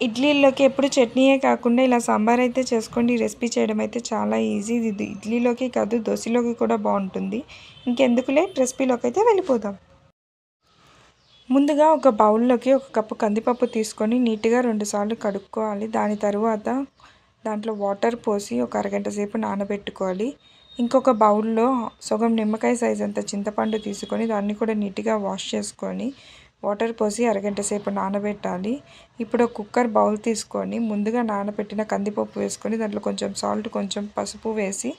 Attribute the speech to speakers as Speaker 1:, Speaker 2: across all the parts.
Speaker 1: ఇడ్లీలోకి ఎప్పుడు చట్నీయే కాకుండా ఇలా సాంబార్ అయితే చేసుకోండి. ఈ రెసిపీ చేయడం అయితే చాలా ఈజీ. ఇది ఇడ్లీలోకి కాదు దోశలోకి కూడా బాగుంటుంది. ఇంకెందుకులే రెసిపీలోకి అయితే వెళ్ళిపోదాం. ముందుగా ఒక బౌల్లోకి 1 కప్పు కందిపప్పు తీసుకొని నీట్గా 2 సార్లు కడుక్కోవాలి. దాని తరువాత దాంట్లో వాటర్ పోసి ఒక అరగంట సేపు నానబెట్టుకోవాలి. ఇంకొక బౌల్లో సగం నిమ్మకాయ సైజ్ అంత చింతపండు తీసుకొని దాన్ని కూడా నీట్గా వాష్ చేసుకొని వాటర్ పోసి అరగంట సేపు నానబెట్టాలి. ఇప్పుడు ఒక కుక్కర్ బౌల్ తీసుకొని ముందుగా నానబెట్టిన కందిపప్పు వేసుకొని దాంట్లో కొంచెం సాల్ట్, కొంచెం పసుపు వేసి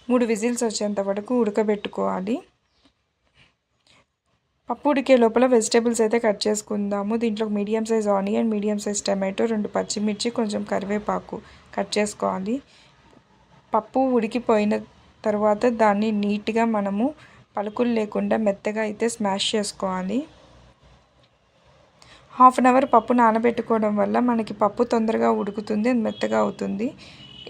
Speaker 1: 3 విజిల్స్ వచ్చేంత వరకు ఉడకబెట్టుకోవాలి. పప్పు ఉడికే లోపల వెజిటేబుల్స్ అయితే కట్ చేసుకుందాము. దీంట్లో medium size onion, medium size tomato, 2 పచ్చిమిర్చి, కొంచెం కరివేపాకు కట్ చేసుకోవాలి. పప్పు ఉడికిపోయిన తర్వాత దాన్ని నీట్గా మనము పలుకులు లేకుండా మెత్తగా అయితే స్మాష్ చేసుకోవాలి. 1/2 అవర్ పప్పు నానబెట్టుకోవడం వల్ల మనకి పప్పు తొందరగా ఉడుకుతుంది, మెత్తగా అవుతుంది.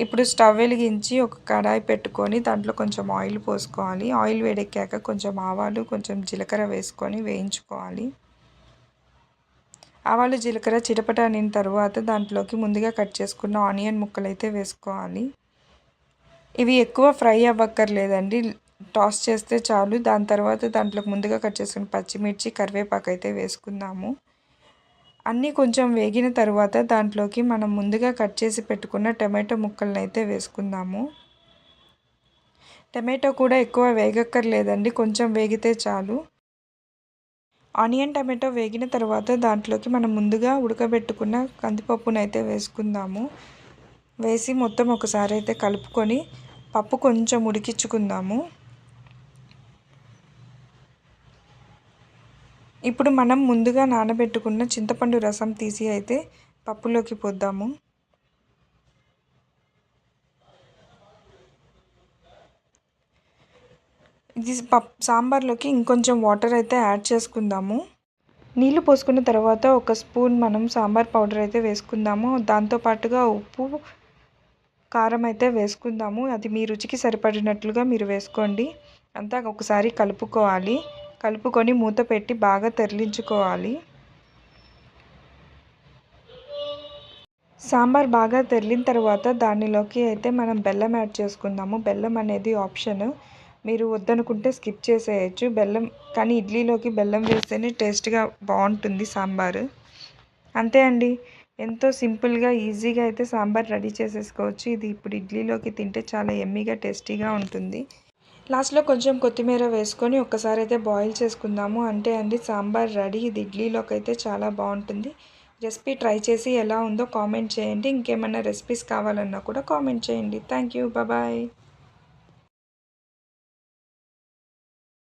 Speaker 1: ఇప్పుడు స్టవ్ వెలిగించి ఒక కడాయి పెట్టుకొని దాంట్లో కొంచెం ఆయిల్ పోసుకోవాలి. ఆయిల్ వేడెక్కాక కొంచెం ఆవాలు, కొంచెం జీలకర్ర వేసుకొని వేయించుకోవాలి. ఆవాలు, జీలకర్ర చిటపట అనిన తర్వాత దాంట్లోకి ముందుగా కట్ చేసుకున్న ఆనియన్ ముక్కలు అయితే వేసుకోవాలి. ఇవి ఎక్కువ ఫ్రై అవ్వక్కర్లేదండి, టాస్ చేస్తే చాలు. దాని తర్వాత దాంట్లోకి ముందుగా కట్ చేసుకున్న పచ్చిమిర్చి, కరివేపాకు అయితే వేసుకుందాము. అన్నీ కొంచెం వేగిన తర్వాత దాంట్లోకి మనం ముందుగా కట్ చేసి పెట్టుకున్న టమాటో ముక్కలను అయితే వేసుకుందాము. టమాటో కూడా ఎక్కువ వేగక్కర్లేదండి, కొంచెం వేగితే చాలు. ఆనియన్, టమాటో వేగిన తర్వాత దాంట్లోకి మనం ముందుగా ఉడకబెట్టుకున్న కందిపప్పును అయితే వేసుకుందాము. వేసి మొత్తం ఒకసారి అయితే కలుపుకొని పప్పు కొంచెం ఉడికించుకుందాము. ఇప్పుడు మనం ముందుగా నానబెట్టుకున్న చింతపండు రసం తీసి అయితే పప్పులోకి పోద్దాము. ఇది సాంబార్లోకి ఇంకొంచెం వాటర్ అయితే యాడ్ చేసుకుందాము. నీళ్లు పోసుకున్న తర్వాత 1 స్పూన్ మనం సాంబార్ పౌడర్ అయితే వేసుకుందాము. దాంతోపాటుగా ఉప్పు, కారం అయితే వేసుకుందాము. అది మీ రుచికి సరిపడినట్లుగా మీరు వేసుకోండి. అంతా ఒకసారి కలుపుకోవాలి. కలుపుకొని మూత పెట్టి బాగా తెరలించుకోవాలి. సాంబార్ బాగా తెరిలిన తర్వాత దానిలోకి అయితే మనం బెల్లం యాడ్ చేసుకుందాము. బెల్లం అనేది ఆప్షన్, మీరు వద్దనుకుంటే స్కిప్ చేసేయచ్చు. బెల్లం కానీ ఇడ్లీలోకి బెల్లం వేస్తేనే టేస్ట్గా బాగుంటుంది సాంబారు. అంతే అండి, ఎంతో సింపుల్గా ఈజీగా అయితే సాంబార్ రెడీ చేసేసుకోవచ్చు. ఇది ఇప్పుడు ఇడ్లీలోకి తింటే చాలా యమ్మీగా టేస్టీగా ఉంటుంది. లాస్ట్లో కొంచెం కొత్తిమీర వేసుకొని ఒక్కసారి అయితే బాయిల్ చేసుకుందాము. అంటే అండి సాంబార్ రెడీ. ఇది ఇడ్లీలోకి అయితే చాలా బాగుంటుంది. రెసిపీ ట్రై చేసి ఎలా ఉందో కామెంట్ చేయండి. ఇంకేమైనా రెసిపీస్ కావాలన్నా కూడా కామెంట్ చేయండి. Thank you, bye.